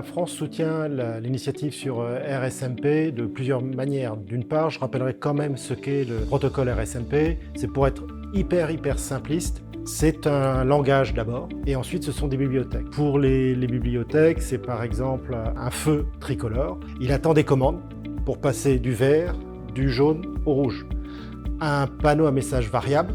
France soutient l'initiative sur RSMP de plusieurs manières. D'une part, je rappellerai quand même ce qu'est le protocole RSMP. C'est pour être hyper simpliste. C'est un langage d'abord, et ensuite ce sont des bibliothèques. Pour les bibliothèques, c'est par exemple un feu tricolore. Il attend des commandes pour passer du vert, du jaune au rouge. Un panneau à message variable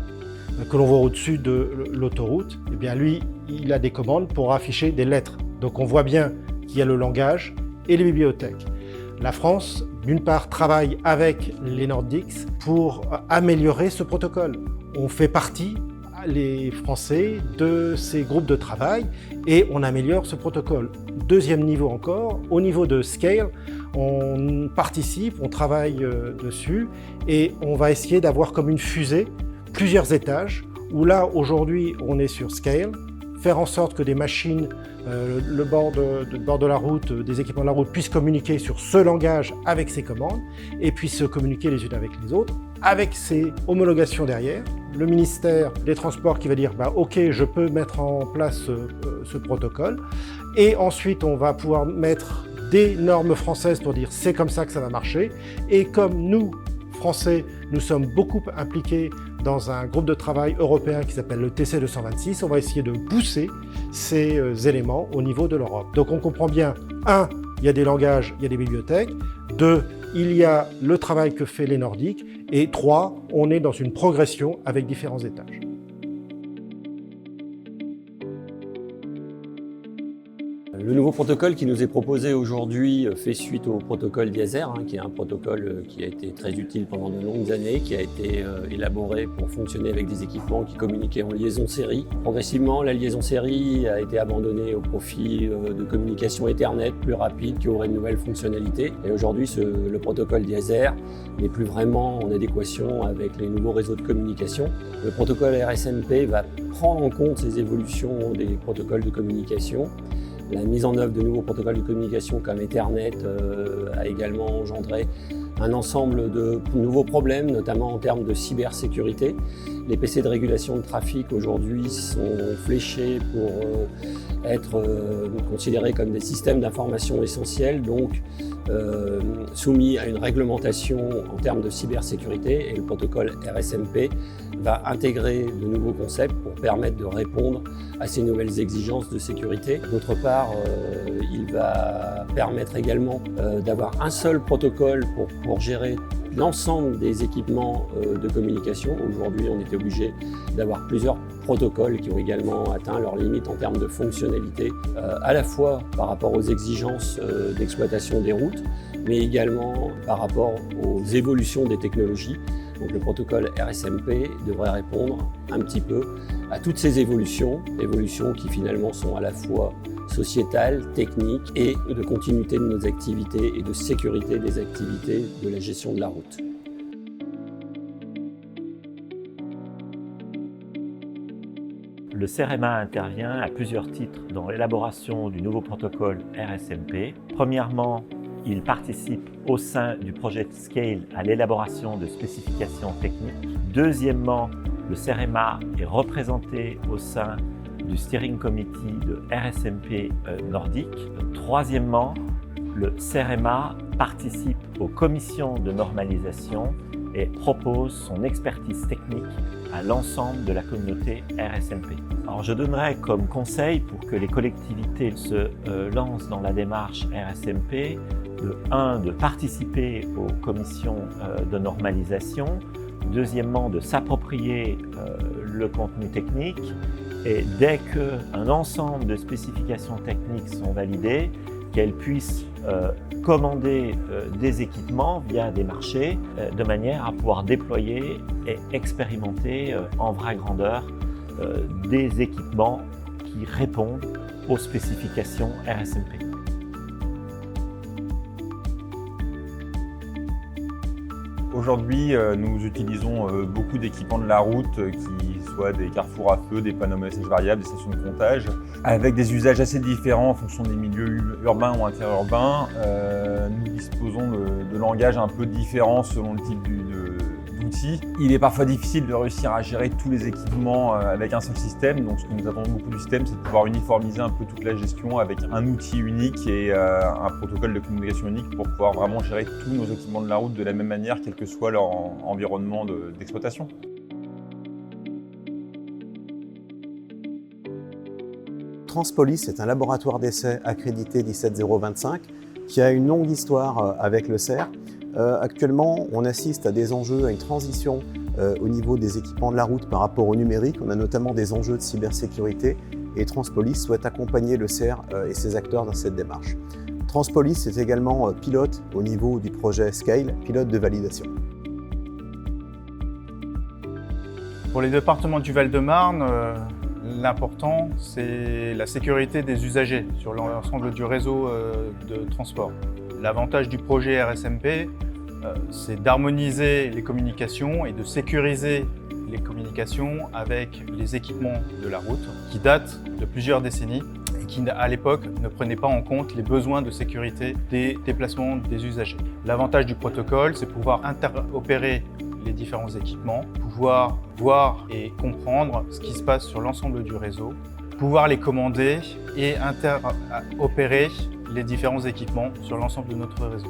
que l'on voit au-dessus de l'autoroute, eh bien lui, il a des commandes pour afficher des lettres. Donc on voit bien qu'il y a le langage et les bibliothèques. La France, d'une part, travaille avec les Nordics pour améliorer ce protocole. On fait partie, les Français, de ces groupes de travail et on améliore ce protocole. Deuxième niveau encore, au niveau de Scale, on participe, on travaille dessus et on va essayer d'avoir comme une fusée plusieurs étages où là aujourd'hui on est sur Scale, faire en sorte que des machines, le bord de la route, des équipements de la route puissent communiquer sur ce langage avec ces commandes et puissent communiquer les unes avec les autres, avec ces homologations derrière. Le ministère des Transports qui va dire ok, je peux mettre en place ce protocole, et ensuite on va pouvoir mettre des normes françaises pour dire c'est comme ça que ça va marcher. Et comme nous, Français, nous sommes beaucoup impliqués dans un groupe de travail européen qui s'appelle le TC 226, on va essayer de pousser ces éléments au niveau de l'Europe. Donc on comprend bien, 1, il y a des langages, il y a des bibliothèques, 2, il y a le travail que fait les Nordiques, et 3, on est dans une progression avec différents étages. Le nouveau protocole qui nous est proposé aujourd'hui fait suite au protocole Diaser, qui est un protocole qui a été très utile pendant de longues années, qui a été élaboré pour fonctionner avec des équipements qui communiquaient en liaison série. Progressivement, la liaison série a été abandonnée au profit de communication Ethernet plus rapide qui aurait de nouvelles fonctionnalités. Et aujourd'hui, le protocole Diaser n'est plus vraiment en adéquation avec les nouveaux réseaux de communication. Le protocole RSMP va prendre en compte ces évolutions des protocoles de communication. La mise en œuvre de nouveaux protocoles de communication comme Ethernet a également engendré un ensemble de nouveaux problèmes, notamment en termes de cybersécurité. Les PC de régulation de trafic aujourd'hui sont fléchés pour être considérés comme des systèmes d'information essentiels, donc soumis à une réglementation en termes de cybersécurité, et le protocole RSMP va intégrer de nouveaux concepts pour permettre de répondre à ces nouvelles exigences de sécurité. D'autre part, il va permettre également d'avoir un seul protocole pour gérer l'ensemble des équipements de communication. Aujourd'hui, on était obligé d'avoir plusieurs protocoles qui ont également atteint leurs limites en termes de fonctionnalité, à la fois par rapport aux exigences d'exploitation des routes, mais également par rapport aux évolutions des technologies. Donc le protocole RSMP devrait répondre un petit peu à toutes ces évolutions qui finalement sont à la fois sociétales, techniques et de continuité de nos activités et de sécurité des activités de la gestion de la route. Le CEREMA intervient à plusieurs titres dans l'élaboration du nouveau protocole RSMP. Premièrement, il participe au sein du projet Scale à l'élaboration de spécifications techniques. Deuxièmement, le CEREMA est représenté au sein du Steering Committee de RSMP Nordique. Troisièmement, le CEREMA participe aux commissions de normalisation et propose son expertise technique à l'ensemble de la communauté RSMP. Alors je donnerais comme conseil pour que les collectivités se lancent dans la démarche RSMP, de participer aux commissions de normalisation, deuxièmement de s'approprier le contenu technique, et dès qu'un ensemble de spécifications techniques sont validées, qu'elles puissent commander des équipements via des marchés de manière à pouvoir déployer et expérimenter en vraie grandeur des équipements qui répondent aux spécifications RSMP. Aujourd'hui, nous utilisons beaucoup d'équipements de la route, qui soient des carrefours à feu, des panneaux à messages variables, des stations de comptage, avec des usages assez différents en fonction des milieux urbains ou interurbains. Nous disposons de langages un peu différents selon le type d'outils. Il est parfois difficile de réussir à gérer tous les équipements avec un seul système. Donc ce que nous attendons beaucoup du système, c'est de pouvoir uniformiser un peu toute la gestion avec un outil unique et un protocole de communication unique pour pouvoir vraiment gérer tous nos équipements de la route de la même manière, quel que soit leur environnement d'exploitation. Transpolis est un laboratoire d'essai accrédité 17025 qui a une longue histoire avec le CERF. Actuellement, on assiste à des enjeux, à une transition au niveau des équipements de la route par rapport au numérique. On a notamment des enjeux de cybersécurité et Transpolis souhaite accompagner le CERF et ses acteurs dans cette démarche. Transpolis est également pilote au niveau du projet Scale, pilote de validation. Pour les départements du Val-de-Marne, l'important, c'est la sécurité des usagers sur l'ensemble du réseau de transport. L'avantage du projet RSMP, c'est d'harmoniser les communications et de sécuriser les communications avec les équipements de la route qui datent de plusieurs décennies et qui, à l'époque, ne prenaient pas en compte les besoins de sécurité des déplacements des usagers. L'avantage du protocole, c'est pouvoir interopérer les différents équipements, pouvoir voir et comprendre ce qui se passe sur l'ensemble du réseau, pouvoir les commander et interopérer les différents équipements sur l'ensemble de notre réseau.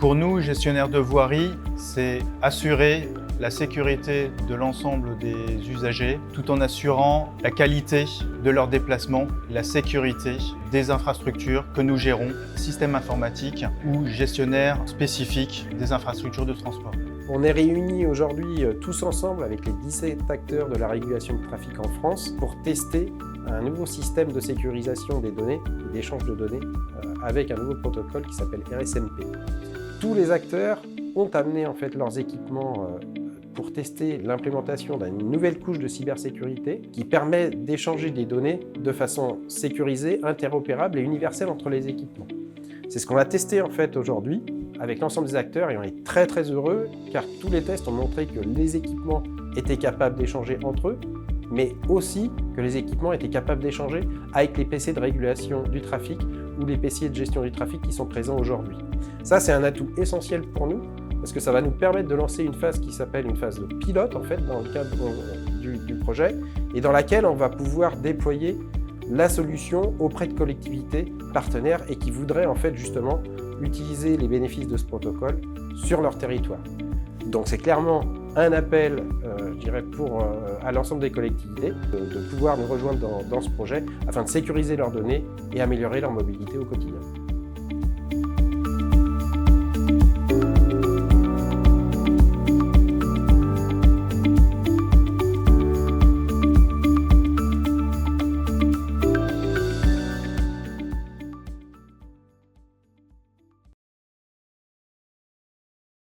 Pour nous, gestionnaires de voirie, c'est assurer la sécurité de l'ensemble des usagers tout en assurant la qualité de leurs déplacements, la sécurité des infrastructures que nous gérons, système informatique ou gestionnaire spécifique des infrastructures de transport. On est réunis aujourd'hui tous ensemble avec les 17 acteurs de la régulation de trafic en France pour tester un nouveau système de sécurisation des données et d'échange de données avec un nouveau protocole qui s'appelle RSMP. Tous les acteurs ont amené en fait leurs équipements pour tester l'implémentation d'une nouvelle couche de cybersécurité qui permet d'échanger des données de façon sécurisée, interopérable et universelle entre les équipements. C'est ce qu'on a testé en fait aujourd'hui avec l'ensemble des acteurs et on est très heureux car tous les tests ont montré que les équipements étaient capables d'échanger entre eux, mais aussi que les équipements étaient capables d'échanger avec les PC de régulation du trafic ou les PC de gestion du trafic qui sont présents aujourd'hui. Ça, c'est un atout essentiel pour nous parce que ça va nous permettre de lancer une phase qui s'appelle une phase de pilote en fait dans le cadre du projet et dans laquelle on va pouvoir déployer la solution auprès de collectivités partenaires et qui voudraient en fait justement utiliser les bénéfices de ce protocole sur leur territoire. Donc c'est clairement un appel, je dirais, à l'ensemble des collectivités de pouvoir nous rejoindre dans ce projet afin de sécuriser leurs données et améliorer leur mobilité au quotidien.